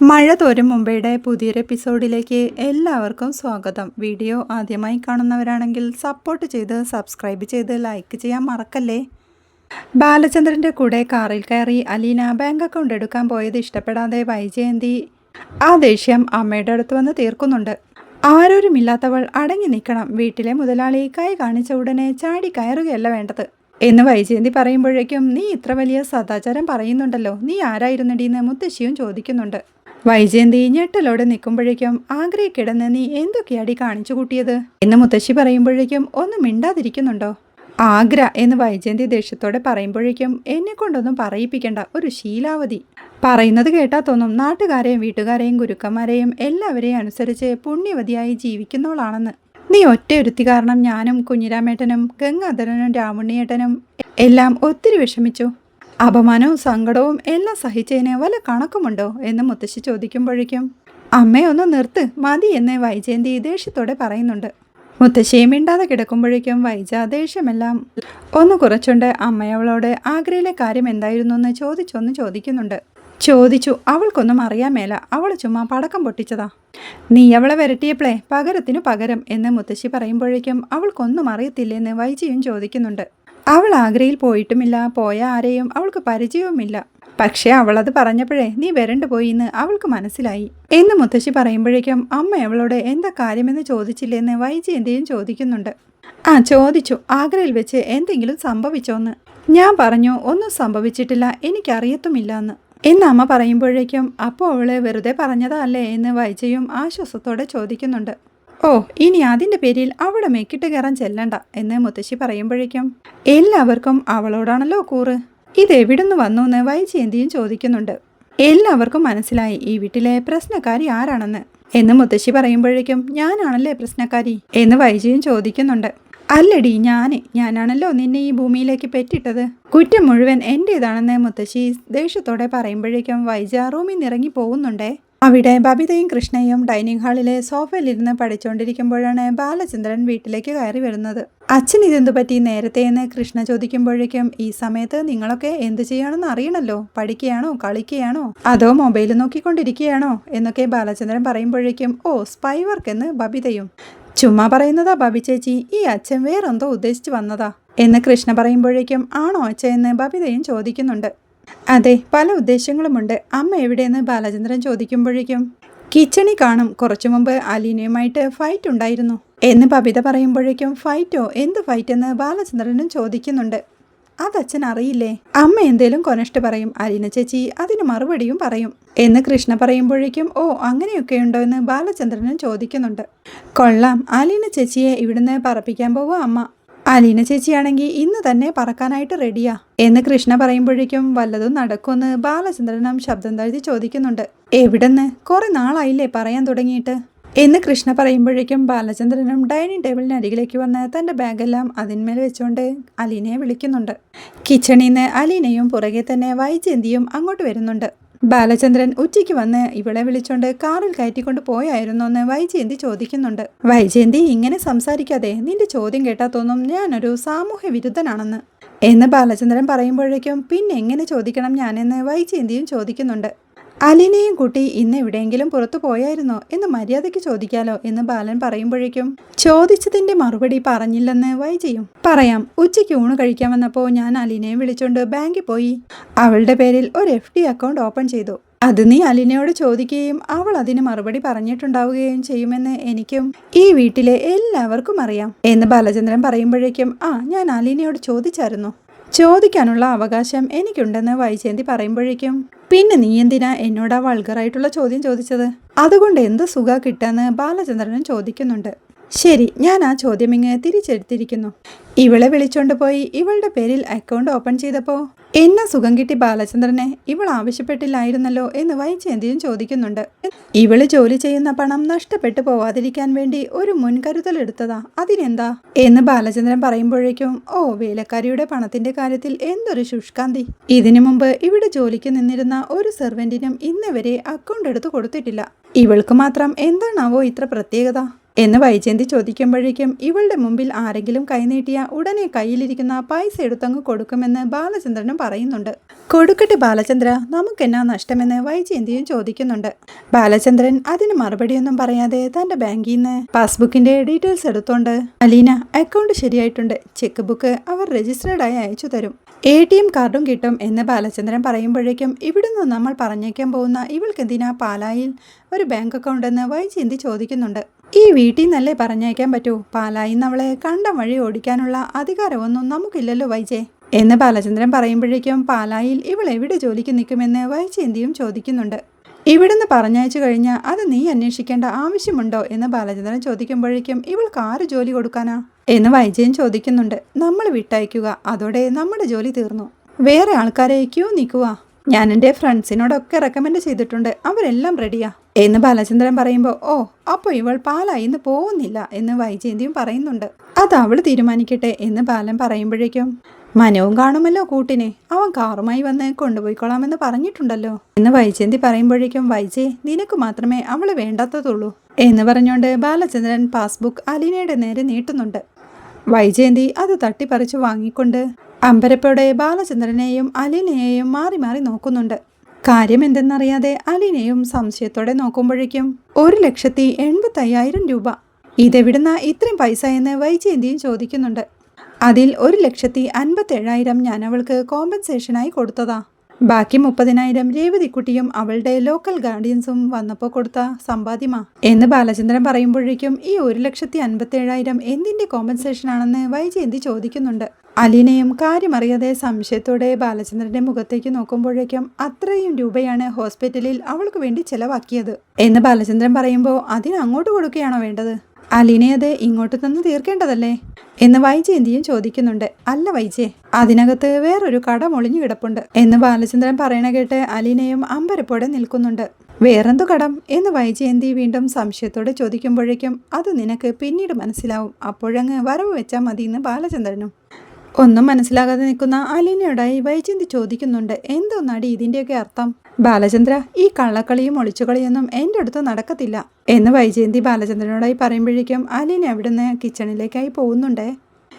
മഴ തോരും മുമ്പയുടെ പുതിയൊരു എപ്പിസോഡിലേക്ക് എല്ലാവർക്കും സ്വാഗതം. വീഡിയോ ആദ്യമായി കാണുന്നവരാണെങ്കിൽ സപ്പോർട്ട് ചെയ്ത് സബ്സ്ക്രൈബ് ചെയ്ത് ലൈക്ക് ചെയ്യാൻ മറക്കല്ലേ. ബാലചന്ദ്രൻ്റെ കൂടെ കാറിൽ കയറി അലീന ബാങ്ക് അക്കൗണ്ട് എടുക്കാൻ പോയത് ഇഷ്ടപ്പെടാതെ വൈജയന്തി ആ ദേഷ്യം അമ്മയുടെ അടുത്ത് വന്ന് തീർക്കുന്നുണ്ട്. ആരോരുമില്ലാത്തവൾ അടങ്ങി നിൽക്കണം, വീട്ടിലെ മുതലാളി കൈ കാണിച്ച ഉടനെ ചാടി കയറുകയല്ല വേണ്ടത് എന്ന് വൈജയന്തി പറയുമ്പോഴേക്കും നീ ഇത്ര വലിയ സദാചാരം പറയുന്നുണ്ടല്ലോ, നീ ആരായിരുന്നടീന്ന് മുത്തശ്ശിയും ചോദിക്കുന്നുണ്ട്. വൈജയന്തി ഞെട്ടലോടെ നിൽക്കുമ്പോഴേക്കും ആഗ്രഹിക്കിടന്ന് നീ എന്തൊക്കെയാടി കാണിച്ചു കൂട്ടിയത് എന്ന് മുത്തശ്ശി പറയുമ്പോഴേക്കും ഒന്നും മിണ്ടാതിരിക്കുന്നുണ്ടോ. ആഗ്ര എന്ന് വൈജയന്തി ദേഷ്യത്തോടെ പറയുമ്പോഴേക്കും എന്നെ കൊണ്ടൊന്നും പറയിപ്പിക്കണ്ട, ഒരു ശീലാവധി. പറയുന്നത് കേട്ടാ തോന്നും നാട്ടുകാരെയും വീട്ടുകാരെയും ഗുരുക്കന്മാരെയും എല്ലാവരെയും അനുസരിച്ച് പുണ്യവതിയായി ജീവിക്കുന്നവളാണെന്ന്. നീ ഒറ്റയൊരുത്തി കാരണം ഞാനും കുഞ്ഞിരാമേട്ടനും ഗംഗാധരനും രാമുണ്ണിയേട്ടനും എല്ലാം ഒത്തിരി വിഷമിച്ചു. അപമാനവും സങ്കടവും എല്ലാം സഹിച്ചതിന് വല്ല കണക്കുമുണ്ടോ എന്ന് മുത്തശ്ശി ചോദിക്കുമ്പോഴേക്കും അമ്മയൊന്ന് നിർത്ത് മതി എന്ന് വൈജയന്തി ദേഷ്യത്തോടെ പറയുന്നുണ്ട്. മുത്തശ്ശിയെ മിണ്ടാതെ കിടക്കുമ്പോഴേക്കും വൈജ ദേഷ്യമെല്ലാം ഒന്ന് കുറച്ചുകൊണ്ട് അമ്മയവളോട് ആഗ്രയിലെ കാര്യം എന്തായിരുന്നു എന്ന് ചോദിക്കുന്നുണ്ട്. ചോദിച്ചു, അവൾക്കൊന്നും അറിയാൻ മേല, അവൾ ചുമ്മാ പടക്കം പൊട്ടിച്ചതാ. നീ അവളെ വരട്ടിയപ്പോളേ പകരത്തിനു പകരം എന്ന് മുത്തശ്ശി പറയുമ്പോഴേക്കും അവൾക്കൊന്നും അറിയത്തില്ലെന്ന് വൈജയും ചോദിക്കുന്നുണ്ട്. അവൾ ആഗ്രയിൽ പോയിട്ടുമില്ല, പോയ ആരെയും അവൾക്ക് പരിചയവുമില്ല. പക്ഷേ അവളത് പറഞ്ഞപ്പോഴേ നീ വരണ്ടു പോയി എന്ന് അവൾക്ക് മനസ്സിലായി എന്ന് മുത്തശ്ശി പറയുമ്പോഴേക്കും അമ്മ അവളോട് എന്താ കാര്യമെന്ന് ചോദിച്ചില്ലെന്ന് വൈജയന്തിയും ചോദിക്കുന്നുണ്ട്. ചോദിച്ചു, ആഗ്രയിൽ വെച്ച് എന്തെങ്കിലും സംഭവിച്ചോന്ന്. ഞാൻ പറഞ്ഞു ഒന്നും സംഭവിച്ചിട്ടില്ല, എനിക്കറിയത്തുമില്ല എന്ന് അമ്മ പറയുമ്പോഴേക്കും അപ്പോൾ അവള് വെറുതെ പറഞ്ഞതാ അല്ലേ എന്ന് വൈജയും ആശ്വാസത്തോടെ ചോദിക്കുന്നുണ്ട്. ഓ, ഇനി അതിൻ്റെ പേരിൽ അവിടെ മെക്കിട്ട് കയറാൻ ചെല്ലണ്ട എന്ന് മുത്തശ്ശി പറയുമ്പോഴേക്കും എല്ലാവർക്കും അവളോടാണല്ലോ കൂറ്, ഇതെവിടുന്ന് വന്നു എന്ന് വൈജയന്തിയും ചോദിക്കുന്നുണ്ട്. എല്ലാവർക്കും മനസ്സിലായി ഈ വീട്ടിലെ പ്രശ്നക്കാരി ആരാണെന്ന് എന്ന് മുത്തശ്ശി പറയുമ്പോഴേക്കും ഞാനാണല്ലേ പ്രശ്നക്കാരി എന്ന് വൈജയും ചോദിക്കുന്നുണ്ട്. അല്ലടി, ഞാനാണല്ലോ നിന്നെ ഈ ഭൂമിയിലേക്ക് പെറ്റിട്ടത്, കുറ്റം മുഴുവൻ എൻ്റേതാണെന്ന് മുത്തശ്ശി ദേഷ്യത്തോടെ പറയുമ്പോഴേക്കും വൈജ റൂമിൽ നിന്ന് ഇറങ്ങി പോകുന്നുണ്ടേ. അവിടെ ബബിതയും കൃഷ്ണയും ഡൈനിങ് ഹാളിലെ സോഫയിലിരുന്ന് പഠിച്ചുകൊണ്ടിരിക്കുമ്പോഴാണ് ബാലചന്ദ്രൻ വീട്ടിലേക്ക് കയറി വരുന്നത്. അച്ഛൻ ഇതെന്തു പറ്റി നേരത്തെ എന്ന് കൃഷ്ണ ചോദിക്കുമ്പോഴേക്കും ഈ സമയത്ത് നിങ്ങളൊക്കെ എന്ത് ചെയ്യണമെന്ന് അറിയണല്ലോ, പഠിക്കുകയാണോ കളിക്കുകയാണോ അതോ മൊബൈൽ നോക്കിക്കൊണ്ടിരിക്കുകയാണോ എന്നൊക്കെ ബാലചന്ദ്രൻ പറയുമ്പോഴേക്കും ഓ സ്പൈ വർക്ക് എന്ന് ബബിതയും. ചുമ്മാ പറയുന്നതാ ബബി ചേച്ചി, ഈ അച്ഛൻ വേറെന്തോ ഉദ്ദേശിച്ച് വന്നതാ എന്ന് കൃഷ്ണ പറയുമ്പോഴേക്കും ആണോ അച്ഛ എന്ന് ബബിതയും ചോദിക്കുന്നുണ്ട്. അതെ, പല ഉദ്ദേശങ്ങളുമുണ്ട്. അമ്മ എവിടെയെന്ന് ബാലചന്ദ്രൻ ചോദിക്കുമ്പോഴേക്കും കിച്ചണിൽ കാണും, കുറച്ചു മുമ്പ് അലീനയുമായിട്ട് ഫൈറ്റ് ഉണ്ടായിരുന്നു എന്ന് ബബിത പറയുമ്പോഴേക്കും ഫൈറ്റോ, എന്ത് ഫൈറ്റ് എന്ന് ബാലചന്ദ്രനും ചോദിക്കുന്നുണ്ട്. അതച്ഛൻ അറിയില്ലേ, അമ്മ എന്തേലും കൊനഷ്ട് പറയും, അലീന ചേച്ചി അതിന് മറുപടിയും പറയും എന്ന് കൃഷ്ണ പറയുമ്പോഴേക്കും ഓ അങ്ങനെയൊക്കെയുണ്ടോ എന്ന് ബാലചന്ദ്രനും ചോദിക്കുന്നുണ്ട്. കൊള്ളാം, അലീന ചേച്ചിയെ ഇവിടുന്ന് പറപ്പിക്കാൻ പോവുക അമ്മ. അലീന ചേച്ചിയാണെങ്കിൽ ഇന്ന് തന്നെ പറക്കാനായിട്ട് റെഡിയാ എന്ന് കൃഷ്ണ പറയുമ്പോഴേക്കും വല്ലതും നടക്കുമെന്ന് ബാലചന്ദ്രനും ശബ്ദം താഴ്ത്തി ചോദിക്കുന്നുണ്ട്. എവിടെന്ന്, കുറെ നാളായില്ലേ പറയാൻ തുടങ്ങിയിട്ട് എന്ന് കൃഷ്ണ പറയുമ്പോഴേക്കും ബാലചന്ദ്രനും ഡൈനിങ് ടേബിളിന് അരികിലേക്ക് വന്ന് തൻ്റെ ബാഗെല്ലാം അതിന്മേൽ വെച്ചുകൊണ്ട് അലീനയെ വിളിക്കുന്നുണ്ട്. കിച്ചണിൽ നിന്ന് അലീനയും പുറകെ തന്നെ വൈജയന്തിയും അങ്ങോട്ട് വരുന്നുണ്ട്. ബാലചന്ദ്രൻ ഉച്ചയ്ക്ക് വന്ന് ഇവളെ വിളിച്ചോണ്ട് കാറിൽ കയറ്റിക്കൊണ്ട് പോയായിരുന്നു എന്ന് വൈജയന്തി ചോദിക്കുന്നുണ്ട്. വൈജയന്തി ഇങ്ങനെ സംസാരിക്കാതെ, നിന്റെ ചോദ്യം കേട്ടാ തോന്നും ഞാനൊരു സാമൂഹ്യ വിരുദ്ധനാണെന്ന് എന്ന് ബാലചന്ദ്രൻ പറയുമ്പോഴേക്കും പിന്നെ എങ്ങനെ ചോദിക്കണം ഞാനെന്ന് വൈജയന്തിയും ചോദിക്കുന്നുണ്ട്. അലീനയും കൂട്ടി ഇന്ന് എവിടെയെങ്കിലും പുറത്തു പോയായിരുന്നോ എന്ന് മര്യാദയ്ക്ക് ചോദിക്കാലോ എന്ന് ബാലൻ പറയുമ്പോഴേക്കും ചോദിച്ചതിന്റെ മറുപടി പറഞ്ഞില്ലെന്ന് വൈജയും. പറയാം, ഉച്ചയ്ക്ക് ഊണ് കഴിക്കാൻ വന്നപ്പോൾ ഞാൻ അലീനയെ വിളിച്ചോണ്ട് ബാങ്കിൽ പോയി അവളുടെ പേരിൽ ഒരു FD അക്കൗണ്ട് ഓപ്പൺ ചെയ്തു. അത് നീ അലീനയോട് ചോദിക്കുകയും അവൾ അതിന് മറുപടി പറഞ്ഞിട്ടുണ്ടാവുകയും ചെയ്യുമെന്ന് എനിക്കും ഈ വീട്ടിലെ എല്ലാവർക്കും അറിയാം എന്ന് ബാലചന്ദ്രൻ പറയുമ്പോഴേക്കും ഞാൻ അലീനയോട് ചോദിച്ചായിരുന്നു, ചോദിക്കാനുള്ള അവകാശം എനിക്കുണ്ടെന്ന് വൈജയന്തി പറയുമ്പോഴേക്കും പിന്നെ നീ എന്തിനാ എന്നോടാ വൾഗറായിട്ടുള്ള ചോദ്യം ചോദിച്ചത്, അതുകൊണ്ട് എന്ത് സുഖ കിട്ടാന്ന് ബാലചന്ദ്രനും ചോദിക്കുന്നുണ്ട്. ശരി, ഞാൻ ആ ചോദ്യം ഇങ്ങ് തിരിച്ചെടുത്തിരിക്കുന്നു. ഇവളെ വിളിച്ചോണ്ട് പോയി ഇവളുടെ പേരിൽ അക്കൗണ്ട് ഓപ്പൺ ചെയ്തപ്പോൾ എന്നെ സുഖം കിട്ടി ബാലചന്ദ്രനെ ഇവൾ ആവശ്യപ്പെട്ടില്ലായിരുന്നല്ലോ എന്ന് വൈജയന്തിയും ചോദിക്കുന്നുണ്ട്. ഇവള് ജോലി ചെയ്യുന്ന പണം നഷ്ടപ്പെട്ടു പോവാതിരിക്കാൻ വേണ്ടി ഒരു മുൻകരുതൽ എടുത്തതാ, അതിനെന്താ എന്ന് ബാലചന്ദ്രൻ പറയുമ്പോഴേക്കും ഓ വേലക്കാരിയുടെ പണത്തിന്റെ കാര്യത്തിൽ എന്തൊരു ശുഷ്കാന്തി, ഇതിനു മുമ്പ് ഇവിടെ ജോലിക്ക് നിന്നിരുന്ന ഒരു സെർവന്റിനും ഇന്ന് വരെ അക്കൗണ്ട് എടുത്ത് കൊടുത്തിട്ടില്ല, ഇവൾക്ക് മാത്രം എന്താണാവോ ഇത്ര പ്രത്യേകത എന്ന് വൈജയന്തി ചോദിക്കുമ്പോഴേക്കും ഇവളുടെ മുമ്പിൽ ആരെങ്കിലും കൈനീട്ടിയ ഉടനെ കയ്യിലിരിക്കുന്ന പൈസ എടുത്തങ്ങ് കൊടുക്കുമെന്ന് ബാലചന്ദ്രനും പറയുന്നുണ്ട്. കൊടുക്കട്ടെ ബാലചന്ദ്ര, നമുക്കെന്നാ നഷ്ടമെന്ന് വൈജയന്തിയും ചോദിക്കുന്നുണ്ട്. ബാലചന്ദ്രൻ അതിന് മറുപടിയൊന്നും പറയാതെ തന്റെ ബാങ്കിൽ നിന്ന് പാസ്ബുക്കിന്റെ ഡീറ്റെയിൽസ് എടുത്തോണ്ട് അലീന അക്കൗണ്ട് ശരിയായിട്ടുണ്ട്, ചെക്ക് ബുക്ക് അവർ രജിസ്റ്റേർഡായി അയച്ചു തരും, ATM കാർഡും കിട്ടും എന്ന് ബാലചന്ദ്രൻ പറയുമ്പോഴേക്കും ഇവിടുന്ന് നമ്മൾ പറഞ്ഞേക്കാൻ പോകുന്ന ഇവൾക്കെന്തിനാ പാലായിൽ ഒരു ബാങ്ക് അക്കൗണ്ട് എന്ന് വൈജയന്തി ചോദിക്കുന്നുണ്ട്. ഈ വീട്ടിൽ നിന്നല്ലേ പറഞ്ഞേക്കാൻ പറ്റൂ, പാലായിൽ നിന്ന് അവളെ കണ്ടം വഴി ഓടിക്കാനുള്ള അധികാരമൊന്നും നമുക്കില്ലല്ലോ വൈജയ് എന്ന് ബാലചന്ദ്രൻ പറയുമ്പോഴേക്കും പാലായിൽ ഇവൾ എവിടെ ജോലിക്ക് നിൽക്കുമെന്ന് വൈജയന്തിയും ചോദിക്കുന്നുണ്ട്. ഇവിടുന്ന് പറഞ്ഞയച്ചു കഴിഞ്ഞാൽ അത് നീ അന്വേഷിക്കേണ്ട ആവശ്യമുണ്ടോ എന്ന് ബാലചന്ദ്രൻ ചോദിക്കുമ്പോഴേക്കും ഇവൾക്ക് ആര് ജോലി കൊടുക്കാനാ എന്ന് വൈജയൻ ചോദിക്കുന്നുണ്ട്. നമ്മൾ വിട്ടയക്കുക, അതോടെ നമ്മുടെ ജോലി തീർന്നു, വേറെ ആൾക്കാരെ ക്യൂ നിൽക്കുക, ഞാൻ എൻ്റെ ഫ്രണ്ട്സിനോടൊക്കെ റെക്കമെൻഡ് ചെയ്തിട്ടുണ്ട്, അവരെല്ലാം റെഡിയാ എന്ന് ബാലചന്ദ്രൻ പറയുമ്പോൾ ഓ അപ്പോൾ ഇവൾ പാലായിന്ന് പോകുന്നില്ല എന്ന് വൈജയന്തിയും പറയുന്നുണ്ട്. അത് അവൾ തീരുമാനിക്കട്ടെ എന്ന് ബാലൻ പറയുമ്പോഴേക്കും മനവും കാണുമല്ലോ കൂട്ടിനെ, അവൻ കാറുമായി വന്ന് കൊണ്ടുപോയിക്കൊള്ളാമെന്ന് പറഞ്ഞിട്ടുണ്ടല്ലോ എന്ന് വൈജയന്തി പറയുമ്പോഴേക്കും വൈജയ് നിനക്ക് മാത്രമേ അവളെ വേണ്ടാത്തതുള്ളൂ എന്ന് പറഞ്ഞുകൊണ്ട് ബാലചന്ദ്രൻ പാസ്ബുക്ക് അലീനയുടെ നേരെ നീട്ടുന്നുണ്ട്. വൈജയന്തി അത് തട്ടിപ്പറിച്ചു വാങ്ങിക്കൊണ്ട് അമ്പരപ്പോടെ ബാലചന്ദ്രനെയും അലീനയെയും മാറി മാറി നോക്കുന്നുണ്ട്. കാര്യം എന്തെന്നറിയാതെ അലീനയും സംശയത്തോടെ നോക്കുമ്പോഴേക്കും 1,85,000 രൂപ, ഇതെവിടുന്ന ഇത്രയും പൈസ എന്ന് വൈജയന്തിയും ചോദിക്കുന്നുണ്ട്. അതിൽ 1,57,000 ഞാൻ അവൾക്ക് കോമ്പൻസേഷനായി കൊടുത്തതാ, ബാക്കി 30,000 രേവതിക്കുട്ടിയും അവളുടെ ലോക്കൽ ഗാർഡിയൻസും വന്നപ്പോൾ കൊടുത്ത സമ്പാദ്യമാ എന്ന് ബാലചന്ദ്രൻ പറയുമ്പോഴേക്കും ഈ 1,57,000 എന്തിന്റെ കോമ്പൻസേഷൻ ആണെന്ന് വൈജയന്തി ചോദിക്കുന്നുണ്ട്. അലീനയും കാര്യമറിയാതെ സംശയത്തോടെ ബാലചന്ദ്രന്റെ മുഖത്തേക്ക് നോക്കുമ്പോഴേക്കും അത്രയും രൂപയാണ് ഹോസ്പിറ്റലിൽ അവൾക്ക് വേണ്ടി ചെലവാക്കിയത് എന്ന് ബാലചന്ദ്രൻ പറയുമ്പോൾ അതിന് അങ്ങോട്ട് കൊടുക്കുകയാണോ വേണ്ടത്, അലീനയത് ഇങ്ങോട്ട് തന്ന് തീർക്കേണ്ടതല്ലേ എന്ന് വൈജയന്തിയും ചോദിക്കുന്നുണ്ട്. അല്ല വൈജയ്, അതിനകത്ത് വേറൊരു കടം ഒളിഞ്ഞു കിടപ്പുണ്ട് എന്ന് ബാലചന്ദ്രൻ പറയണ കേട്ട് അലീനയും അമ്പരപ്പോടെ നിൽക്കുന്നുണ്ട്. വേറെന്തു കടം എന്ന് വൈജയന്തി വീണ്ടും സംശയത്തോടെ ചോദിക്കുമ്പോഴേക്കും അത് നിനക്ക് പിന്നീട് മനസ്സിലാവും, അപ്പോഴങ്ങ് വരവ് വെച്ചാൽ മതി എന്ന് ബാലചന്ദ്രനും. ഒന്നും മനസ്സിലാകാതെ നിൽക്കുന്ന അലീനയോടായി വൈജയന്തി ചോദിക്കുന്നുണ്ട്. എന്തോന്നാടി ഇതിൻ്റെയൊക്കെ അർത്ഥം? ബാലചന്ദ്ര, ഈ കള്ളക്കളിയും ഒളിച്ചുകളിയൊന്നും എൻ്റെ അടുത്ത് നടക്കത്തില്ല എന്ന് വൈജയന്തി ബാലചന്ദ്രനോടായി പറയുമ്പോഴേക്കും അലീന അവിടുന്ന് കിച്ചണിലേക്കായി പോകുന്നുണ്ടേ.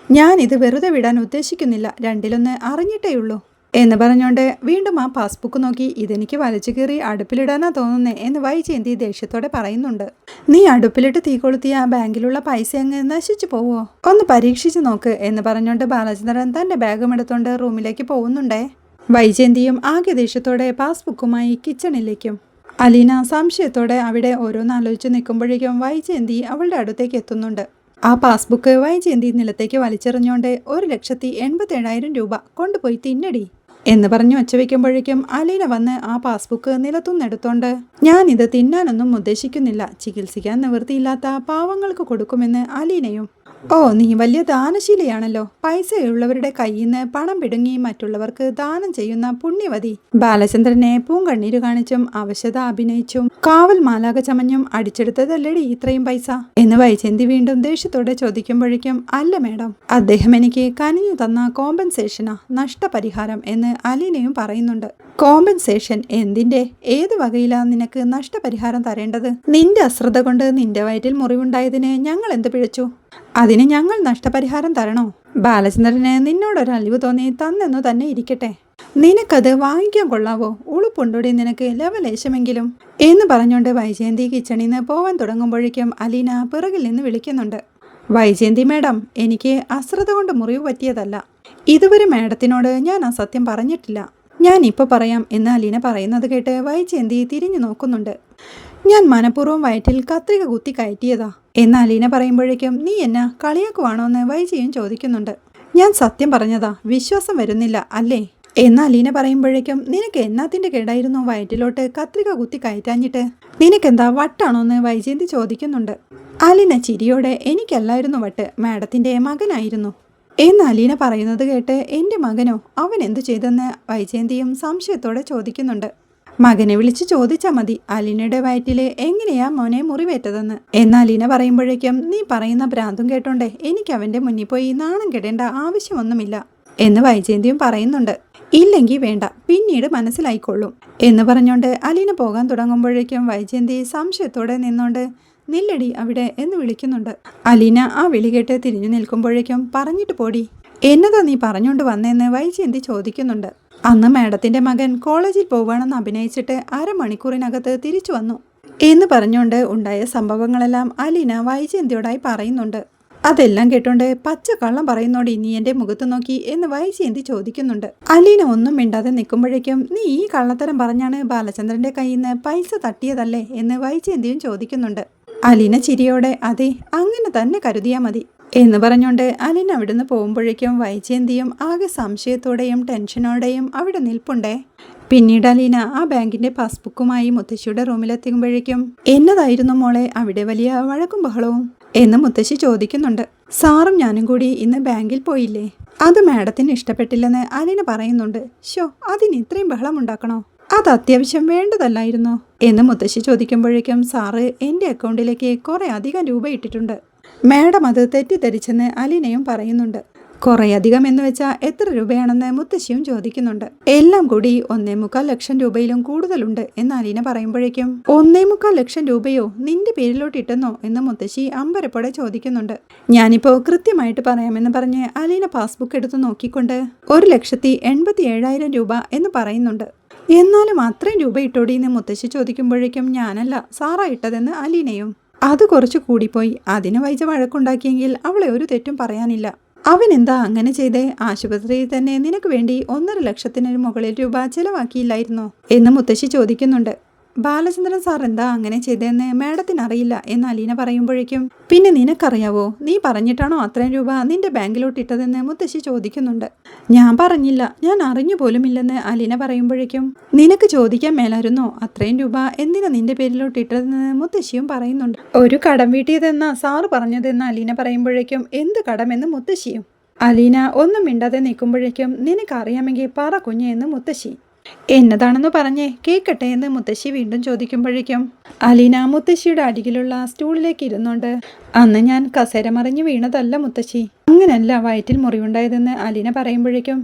ഞാനിത് വെറുതെ വിടാൻ ഉദ്ദേശിക്കുന്നില്ല, രണ്ടിലൊന്ന് അറിഞ്ഞിട്ടേയുള്ളൂ എന്ന് പറഞ്ഞുകൊണ്ട് വീണ്ടും ആ പാസ്ബുക്ക് നോക്കി ഇതെനിക്ക് വലിച്ചു കീറി അടുപ്പിലിടാനാ തോന്നുന്നേ എന്ന് വൈജയന്തി ദേഷ്യത്തോടെ പറയുന്നുണ്ട്. നീ അടുപ്പിലിട്ട് തീ കൊളുത്തിയ ബാങ്കിലുള്ള പൈസ അങ്ങ് നശിച്ചു പോവോ, ഒന്ന് പരീക്ഷിച്ചു നോക്ക് എന്ന് പറഞ്ഞുകൊണ്ട് ബാലചന്ദ്രൻ തന്റെ ബാഗും എടുത്തുകൊണ്ട് റൂമിലേക്ക് പോകുന്നുണ്ടേ. വൈജയന്തിയും ആകെ ദേഷ്യത്തോടെ പാസ്ബുക്കുമായി കിച്ചണിലേക്കും. അലീന സംശയത്തോടെ അവിടെ ഓരോന്നാലോചിച്ച് നിൽക്കുമ്പോഴേക്കും വൈജയന്തി അവളുടെ അടുത്തേക്ക് എത്തുന്നുണ്ട്. ആ പാസ്ബുക്ക് വൈജയന്തി നിലത്തേക്ക് വലിച്ചെറിഞ്ഞുകൊണ്ട് 1,87,000 രൂപ കൊണ്ടുപോയി തിന്നടി എന്ന് പറഞ്ഞു ഒച്ചവെക്കുമ്പോഴേക്കും അലീന വന്ന് ആ പാസ്ബുക്ക് നിലത്തുനിന്നെടുത്തോണ്ട് ഞാനിത് തിന്നാനൊന്നും ഉദ്ദേശിക്കുന്നില്ല, ചികിത്സിക്കാൻ നിവൃത്തിയില്ലാത്ത പാവങ്ങൾക്ക് കൊടുക്കുമെന്ന് അലീനയും. ഓ നീ വലിയ ദാനശീലയാണല്ലോ, പൈസയുള്ളവരുടെ കയ്യിൽ നിന്ന് പണം പിടുങ്ങി മറ്റുള്ളവർക്ക് ദാനം ചെയ്യുന്ന പുണ്യവതി. ബാലചന്ദ്രനെ പൂങ്കണ്ണീര് കാണിച്ചും അവശത അഭിനയിച്ചും കാവൽ മാലാക ചമഞ്ഞും അടിച്ചെടുത്തതല്ലേടി ഇത്രയും പൈസ എന്ന് വൈജയന്തി വീണ്ടും ദേഷ്യത്തോടെ ചോദിക്കുമ്പോഴേക്കും അല്ല മേഡം, അദ്ദേഹം എനിക്ക് കനിഞ്ഞു തന്ന കോമ്പൻസേഷനാ, നഷ്ടപരിഹാരം എന്ന് അലീനയും പറയുന്നുണ്ട്. കോമ്പൻസേഷൻ എന്തിന്റെ, ഏത് വകയിലാ നിനക്ക് നഷ്ടപരിഹാരം തരേണ്ടത്? നിന്റെ അശ്രദ്ധ കൊണ്ട് നിന്റെ വയറ്റിൽ മുറിവുണ്ടായതിന് ഞങ്ങൾ എന്ത് പിഴച്ചു, അതിന് ഞങ്ങൾ നഷ്ടപരിഹാരം തരണോ? ബാലചന്ദ്രന് നിന്നോടൊരു അലിവ് തോന്നി തന്നെന്നു തന്നെ ഇരിക്കട്ടെ, നിനക്കത് വാങ്ങിക്കാൻ കൊള്ളാവോ, ഉളുപ്പുണ്ടോടെ നിനക്ക് ലവലേശമെങ്കിലും എന്ന് പറഞ്ഞുകൊണ്ട് വൈജയന്തി കിച്ചണിൽ നിന്ന് പോവാൻ തുടങ്ങുമ്പോഴേക്കും അലീന പിറകിൽ നിന്ന് വിളിക്കുന്നുണ്ട്. വൈജയന്തി മേഡം, എനിക്ക് അശ്രദ്ധ കൊണ്ട് മുറിവ് പറ്റിയതല്ല, ഇതുവരെ മേഡത്തിനോട് ഞാൻ ആ സത്യം പറഞ്ഞിട്ടില്ല, ഞാൻ ഇപ്പോൾ പറയാം എന്ന് അലീന പറയുന്നത് കേട്ട് വൈജയന്തി തിരിഞ്ഞു നോക്കുന്നുണ്ട്. ഞാൻ മനഃപൂർവ്വം വയറ്റിൽ കത്രിക കുത്തി കയറ്റിയതാ എന്ന് അലീന പറയുമ്പോഴേക്കും നീ എന്നാ കളിയാക്കുവാണോ എന്ന് വൈജയൻ ചോദിക്കുന്നുണ്ട്. ഞാൻ സത്യം പറഞ്ഞതാ, വിശ്വാസം വരുന്നില്ല അല്ലേ എന്ന് അലീന പറയുമ്പോഴേക്കും നിനക്ക് എന്നാത്തിന്റെ കേടായിരുന്നു വയറ്റിലോട്ട് കത്രിക കുത്തി കയറ്റാഞ്ഞിട്ട്, നിനക്കെന്താ വട്ടാണോ എന്ന് വൈജയന്തി ചോദിക്കുന്നുണ്ട്. അലീന ചിരിയോടെ എനിക്കല്ലായിരുന്നു വട്ട്, മാഡത്തിന്റെ മകനായിരുന്നു എന്ന് അലീന പറയുന്നത് കേട്ട് എൻ്റെ മകനോ, അവൻ എന്തു ചെയ്തെന്ന് വൈജയന്തിയും സംശയത്തോടെ ചോദിക്കുന്നുണ്ട്. മകനെ വിളിച്ച് ചോദിച്ചാൽ മതി അലീനയുടെ വയറ്റില് എങ്ങനെയാ മോനെ മുറിവേറ്റതെന്ന് എന്ന് അലീന പറയുമ്പോഴേക്കും നീ പറയുന്ന ഭ്രാന്തും കേട്ടോണ്ടേ എനിക്ക് അവൻ്റെ മുന്നിൽ പോയി നാണം കെടേണ്ട ആവശ്യമൊന്നുമില്ല എന്ന് വൈജയന്തിയും പറയുന്നുണ്ട്. ഇല്ലെങ്കിൽ വേണ്ട, പിന്നീട് മനസ്സിലായിക്കൊള്ളും എന്ന് പറഞ്ഞുകൊണ്ട് അലീന പോകാൻ തുടങ്ങുമ്പോഴേക്കും വൈജയന്തി സംശയത്തോടെ നിന്നോണ്ട് നില്ലടി അവിടെ എന്ന് വിളിക്കുന്നുണ്ട്. അലീന ആ വിളി കേട്ട് തിരിഞ്ഞു നിൽക്കുമ്പോഴേക്കും പറഞ്ഞിട്ട് പോടി, എന്നതാ നീ പറഞ്ഞുകൊണ്ട് വന്നേന്ന് വൈജയന്തി ചോദിക്കുന്നുണ്ട്. അന്ന് മാഡത്തിന്റെ മകൻ കോളേജിൽ പോവാണെന്ന് അഭിനയിച്ചിട്ട് അരമണിക്കൂറിനകത്ത് തിരിച്ചു വന്നു എന്ന് പറഞ്ഞുകൊണ്ട് ഉണ്ടായ സംഭവങ്ങളെല്ലാം അലീന വൈജയന്തിയോടായി പറയുന്നുണ്ട്. അതെല്ലാം കേട്ടോണ്ട് പച്ച കള്ളം പറയുന്നോടി നീ എൻ്റെ മുഖത്ത് നോക്കി എന്ന് വൈജയന്തി ചോദിക്കുന്നുണ്ട്. അലീന ഒന്നും മിണ്ടാതെ നിൽക്കുമ്പോഴേക്കും നീ ഈ കള്ളത്തരം പറഞ്ഞാണ് ബാലചന്ദ്രന്റെ കയ്യിൽ നിന്ന് പൈസ തട്ടിയതല്ലേ എന്ന് വൈജയന്തിയും ചോദിക്കുന്നുണ്ട്. അലീന ചിരിയോടെ അതെ അങ്ങനെ തന്നെ കരുതിയാ മതി എന്ന് പറഞ്ഞുകൊണ്ട് അലീന അവിടുന്ന് പോകുമ്പോഴേക്കും വൈജയന്തിയും ആകെ സംശയത്തോടെയും ടെൻഷനോടെയും അവിടെ നിൽപ്പുണ്ടേ. പിന്നീട് അലീന ആ ബാങ്കിന്റെ പാസ്ബുക്കുമായി മുത്തശ്ശിയുടെ റൂമിലെത്തുമ്പോഴേക്കും എന്നതായിരുന്നു മോളെ അവിടെ വലിയ വഴക്കും ബഹളവും എന്ന് മുത്തശ്ശി ചോദിക്കുന്നുണ്ട്. സാറും ഞാനും കൂടി ഇന്ന് ബാങ്കിൽ പോയില്ലേ, അത് മാഡത്തിന് ഇഷ്ടപ്പെട്ടില്ലെന്ന് അലീന പറയുന്നുണ്ട്. ഷോ അതിന് ഇത്രയും ബഹളം ഉണ്ടാക്കണോ, അത് അത്യാവശ്യം വേണ്ടതല്ലായിരുന്നോ എന്ന് മുത്തശ്ശി ചോദിക്കുമ്പോഴേക്കും സാറ് എൻ്റെ അക്കൗണ്ടിലേക്ക് കുറെ അധികം രൂപ ഇട്ടിട്ടുണ്ട്, മാഡം അത് തെറ്റിദ്ധരിച്ചെന്ന് അലീനയും പറയുന്നുണ്ട്. കുറെ അധികം എന്ന് വെച്ചാൽ എത്ര രൂപയാണെന്ന് മുത്തശ്ശിയും ചോദിക്കുന്നുണ്ട്. എല്ലാം കൂടി 1.25 ലക്ഷം രൂപയിലും കൂടുതലുണ്ട് എന്ന് അലീന പറയുമ്പോഴേക്കും 1.25 ലക്ഷം രൂപയോ നിന്റെ പേരിലോട്ട് ഇട്ടെന്നോ എന്ന് മുത്തശ്ശി അമ്പരപ്പോടെ ചോദിക്കുന്നുണ്ട്. ഞാനിപ്പോ കൃത്യമായിട്ട് പറയാമെന്ന് പറഞ്ഞ് അലീന പാസ്ബുക്ക് എടുത്ത് നോക്കിക്കൊണ്ട് 1,87,000 രൂപ എന്ന് പറയുന്നുണ്ട്. എന്നാലും അത്രയും രൂപ ഇട്ടോടി എന്ന് മുത്തശ്ശി ചോദിക്കുമ്പോഴേക്കും ഞാനല്ല സാറാ ഇട്ടതെന്ന് അലീനയും. അത് കുറച്ച് കൂടിപ്പോയി, അതിന് വൈജ വഴക്കുണ്ടാക്കിയെങ്കിൽ അവളെ ഒരു തെറ്റും പറയാനില്ല. അവൻ എന്താ അങ്ങനെ ചെയ്തേ, ആശുപത്രിയിൽ തന്നെ നിനക്ക് വേണ്ടി 1.5 ലക്ഷത്തിന് മുകളിൽ രൂപ ചെലവാക്കിയില്ലായിരുന്നോ എന്ന് മുത്തശ്ശി ചോദിക്കുന്നുണ്ട്. ബാലചന്ദ്രൻ സാർ എന്താ അങ്ങനെ ചെയ്തതെന്ന് മാഡത്തിന് അറിയില്ല എന്ന് അലീന പറയുമ്പോഴേക്കും പിന്നെ നിനക്കറിയാവോ, നീ പറഞ്ഞിട്ടാണോ അത്രയും രൂപ നിന്റെ ബാങ്കിലോട്ട് ഇട്ടതെന്ന് മുത്തശ്ശി ചോദിക്കുന്നുണ്ട്. ഞാൻ പറഞ്ഞില്ല, ഞാൻ അറിഞ്ഞു പോലുമില്ലെന്ന് അലീന പറയുമ്പോഴേക്കും നിനക്ക് ചോദിക്കാൻ മേലായിരുന്നോ അത്രയും രൂപ എന്തിനാ നിന്റെ പേരിലോട്ട് ഇട്ടതെന്ന് മുത്തശ്ശിയും പറയുന്നുണ്ട്. ഒരു കടം വീട്ടിയതെന്നാ സാറ് പറഞ്ഞതെന്ന് അലീന പറയുമ്പോഴേക്കും എന്ത് കടമെന്ന് മുത്തശ്ശിയും. അലീന ഒന്നും മിണ്ടാതെ നിൽക്കുമ്പോഴേക്കും നിനക്കറിയാമെങ്കിൽ പറ കുഞ്ഞെ എന്ന് മുത്തശ്ശി. എന്നതാണെന്ന് പറഞ്ഞേ കേൾക്കട്ടെ എന്ന് മുത്തശ്ശി വീണ്ടും ചോദിക്കുമ്പോഴേക്കും അലീന മുത്തശ്ശിയുടെ അടിയിലുള്ള സ്റ്റൂളിലേക്ക് ഇരുന്നുണ്ട്. അന്ന് ഞാൻ കസേര മറിഞ്ഞു വീണതല്ല മുത്തശ്ശി, അങ്ങനല്ല വയറ്റിൽ മുറിവുണ്ടായതെന്ന് അലീന പറയുമ്പോഴേക്കും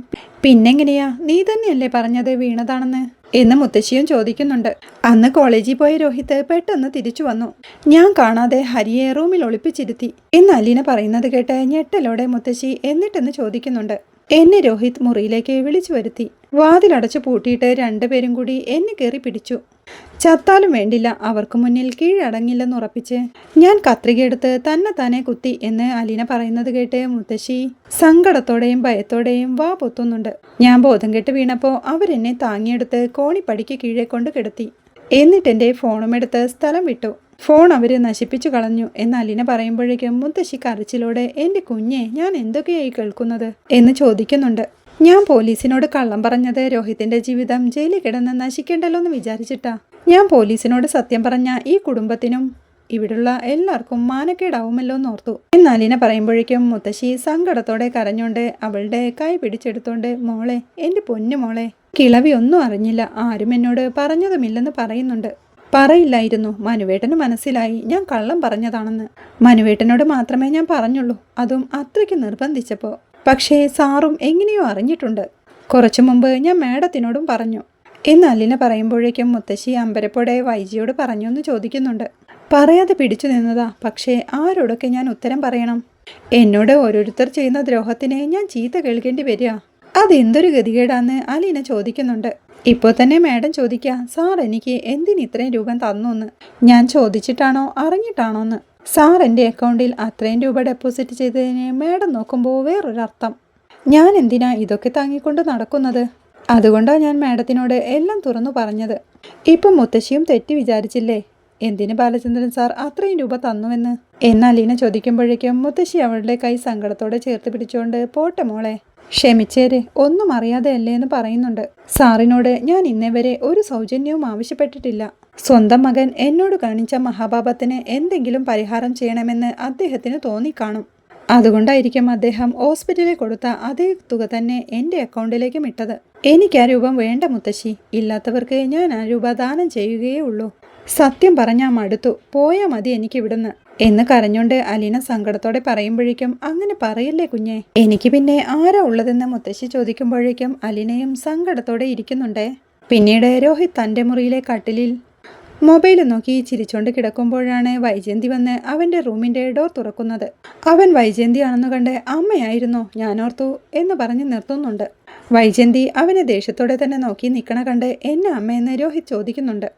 പിന്നെങ്ങനെയാ, നീ തന്നെയല്ലേ പറഞ്ഞത് വീണതാണെന്ന് എന്ന് മുത്തശ്ശിയും ചോദിക്കുന്നുണ്ട്. അന്ന് കോളേജിൽ പോയ രോഹിത് പെട്ടെന്ന് തിരിച്ചു വന്നു, ഞാൻ കാണാതെ ഹരിയെ റൂമിൽ ഒളിപ്പിച്ചിരുത്തി എന്ന് അലീന പറയുന്നത് കേട്ട് ഞെട്ടലോടെ മുത്തശ്ശി എന്നിട്ടെന്ന് ചോദിക്കുന്നുണ്ട്. എന്നെ രോഹിത് മുറിയിലേക്ക് വിളിച്ചു വരുത്തി, വാതിലടച്ചു പൂട്ടിയിട്ട് രണ്ടുപേരും കൂടി എന്നെ കയറി പിടിച്ചു. ചത്താലും വേണ്ടില്ല, അവർക്ക് മുന്നിൽ കീഴടങ്ങില്ലെന്ന് ഉറപ്പിച്ച് ഞാൻ കത്രികയെടുത്ത് തന്നെ കുത്തി എന്ന് അലീന പറയുന്നത് കേട്ട് മുത്തശ്ശി സങ്കടത്തോടെയും ഭയത്തോടെയും വാ പൊത്തുന്നുണ്ട്. ഞാൻ ബോധം കെട്ട് വീണപ്പോൾ അവരെന്നെ താങ്ങിയെടുത്ത് കോണിപ്പടിക്ക് കീഴെ കൊണ്ട് കിടത്തി, എന്നിട്ടെൻ്റെ ഫോണും എടുത്ത് സ്ഥലം വിട്ടു. ഫോൺ അവര് നശിപ്പിച്ചു കളഞ്ഞു എന്ന് അലീന പറയുമ്പോഴേക്കും മുത്തശ്ശി കരച്ചിലോടെ എൻ്റെ കുഞ്ഞെ ഞാൻ എന്തൊക്കെയായി കേൾക്കുന്നത് എന്ന് ചോദിക്കുന്നുണ്ട്. ഞാൻ പോലീസിനോട് കള്ളം പറഞ്ഞത് രോഹിത്തിന്റെ ജീവിതം ജയിലിൽ കിടന്ന് നശിക്കേണ്ടല്ലോ എന്ന് വിചാരിച്ചിട്ടാ. ഞാൻ പോലീസിനോട് സത്യം പറഞ്ഞ ഈ കുടുംബത്തിനും ഇവിടുള്ള എല്ലാവർക്കും മാനക്കേടാവുമല്ലോ എന്നോർത്തു എന്ന് അലീന പറയുമ്പോഴേക്കും മുത്തശ്ശി സങ്കടത്തോടെ കരഞ്ഞോണ്ട് അവളുടെ കൈ പിടിച്ചെടുത്തോണ്ട് മോളെ, എൻ്റെ പൊന്നു മോളെ, കിളവി ഒന്നും അറിഞ്ഞില്ല, ആരും എന്നോട് പറഞ്ഞതുമില്ലെന്ന് പറയുന്നുണ്ട്. പറയില്ലായിരുന്നു, മനുവേട്ടന് മനസ്സിലായി ഞാൻ കള്ളം പറഞ്ഞതാണെന്ന്. മനുവേട്ടനോട് മാത്രമേ ഞാൻ പറഞ്ഞുള്ളൂ, അതും അത്രയ്ക്ക് നിർബന്ധിച്ചപ്പോൾ. പക്ഷേ സാറും എങ്ങനെയോ അറിഞ്ഞിട്ടുണ്ട്. കുറച്ചു മുമ്പ് ഞാൻ മാഡത്തിനോടും പറഞ്ഞു എന്ന് അലീന പറയുമ്പോഴേക്കും മുത്തശ്ശി അമ്പരപ്പോടെ വൈജിയോട് പറഞ്ഞു എന്ന് ചോദിക്കുന്നുണ്ട്. പറയാതെ പിടിച്ചു നിന്നതാ, പക്ഷേ ആരോടൊക്കെ ഞാൻ ഉത്തരം പറയണം? എന്നോട് ഓരോരുത്തർ ചെയ്യുന്ന ദ്രോഹത്തിന് ഞാൻ ചീത്ത കേൾക്കേണ്ടി വരിക, അതെന്തൊരു ഗതികേടാന്ന് അലീന ചോദിക്കുന്നുണ്ട്. ഇപ്പോൾ തന്നെ മാഡം ചോദിക്കുക, സാർ എനിക്ക് എന്തിന് ഇത്രയും രൂപ തന്നു എന്ന്. ഞാൻ ചോദിച്ചിട്ടാണോ അറിഞ്ഞിട്ടാണോ എന്ന്. സാർ എൻ്റെ അക്കൗണ്ടിൽ അത്രയും രൂപ ഡെപ്പോസിറ്റ് ചെയ്തതിന് മാഡം നോക്കുമ്പോൾ വേറൊരർത്ഥം. ഞാൻ എന്തിനാ ഇതൊക്കെ താങ്ങിക്കൊണ്ട് നടക്കുന്നത്? അതുകൊണ്ടാണ് ഞാൻ മാഡത്തിനോട് എല്ലാം തുറന്നു പറഞ്ഞത്. ഇപ്പം മുത്തശ്ശിയും തെറ്റി വിചാരിച്ചില്ലേ എന്തിന് ബാലചന്ദ്രൻ സാർ അത്രയും രൂപ തന്നുവെന്ന് എന്ന് അലീന ചോദിക്കുമ്പോഴേക്കും മുത്തശ്ശി അവളുടെ കൈ സങ്കടത്തോടെ ചേർത്ത് പിടിച്ചുകൊണ്ട് പോട്ടെ മോളെ, ക്ഷമിച്ചേരെ, ഒന്നും അറിയാതെ അല്ലേ എന്ന് പറയുന്നുണ്ട്. സാറിനോട് ഞാൻ ഇന്നേ വരെ ഒരു സൗജന്യവും ആവശ്യപ്പെട്ടിട്ടില്ല. സ്വന്തം മകൻ എന്നോട് കാണിച്ച മഹാപാപത്തിന് എന്തെങ്കിലും പരിഹാരം ചെയ്യണമെന്ന് അദ്ദേഹത്തിന് തോന്നിക്കാണും. അതുകൊണ്ടായിരിക്കും അദ്ദേഹം ഹോസ്പിറ്റലിൽ കൊടുത്ത അതേ തുക തന്നെ എൻ്റെ അക്കൗണ്ടിലേക്കും ഇട്ടത്. എനിക്ക് ആ രൂപം വേണ്ട മുത്തശ്ശി, ഇല്ലാത്തവർക്ക് ഞാൻ ആ രൂപ ദാനം ചെയ്യുകയേ ഉള്ളൂ. സത്യം പറഞ്ഞാൽ മടുത്തു, പോയാൽ മതി എനിക്കിവിടുന്ന് എന്ന് കരഞ്ഞോണ്ട് അലീന സങ്കടത്തോടെ പറയുമ്പോഴേക്കും അങ്ങനെ പറയല്ലേ കുഞ്ഞെ, എനിക്ക് പിന്നെ ആരാ ഉള്ളതെന്ന് മുത്തശ്ശി ചോദിക്കുമ്പോഴേക്കും അലീനയും സങ്കടത്തോടെ ഇരിക്കുന്നുണ്ടേ. പിന്നീട് രോഹിത് തൻ്റെ മുറിയിലെ കട്ടിലിൽ മൊബൈൽ നോക്കി ചിരിച്ചോണ്ട് കിടക്കുമ്പോഴാണ് വൈജയന്തി വന്ന് അവൻ്റെ റൂമിൻ്റെ ഡോർ തുറക്കുന്നത്. അവൻ വൈജയന്തിയാണെന്ന് കണ്ട് അമ്മയായിരുന്നോ ഞാനോർത്തു എന്ന് പറഞ്ഞ് നിർത്തുന്നുണ്ട്. വൈജയന്തി അവനെ ദേഷ്യത്തോടെ തന്നെ നോക്കി നിൽക്കണ കണ്ട് എന്നെ അമ്മയെന്ന് രോഹിത് ചോദിക്കുന്നുണ്ട്.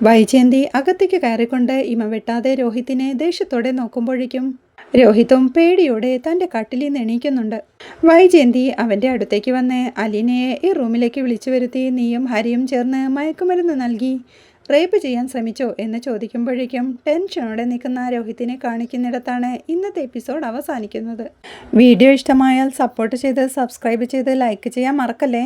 വൈജയന്തി അകത്തേക്ക് കയറിക്കൊണ്ട് ഇമ വെട്ടാതെ രോഹിത്തിനെ ദേഷ്യത്തോടെ നോക്കുമ്പോഴേക്കും രോഹിത്തും പേടിയോടെ തൻ്റെ കട്ടിലിൽ നിന്ന് എണീക്കുന്നുണ്ട്. വൈജയന്തി അവൻ്റെ അടുത്തേക്ക് വന്ന് അലീനയെ ഈ റൂമിലേക്ക് വിളിച്ചു വരുത്തി നീയും ഹരിയും ചേർന്ന് മയക്കുമരുന്ന് നൽകി റേപ്പ് ചെയ്യാൻ ശ്രമിച്ചോ എന്ന് ചോദിക്കുമ്പോഴേക്കും ടെൻഷനോടെ നിൽക്കുന്ന രോഹിത്തിനെ കാണിക്കുന്നിടത്താണ് ഇന്നത്തെ എപ്പിസോഡ് അവസാനിക്കുന്നത്. വീഡിയോ ഇഷ്ടമായാൽ സപ്പോർട്ട് ചെയ്ത് സബ്സ്ക്രൈബ് ചെയ്ത് ലൈക്ക് ചെയ്യാൻ മറക്കല്ലേ.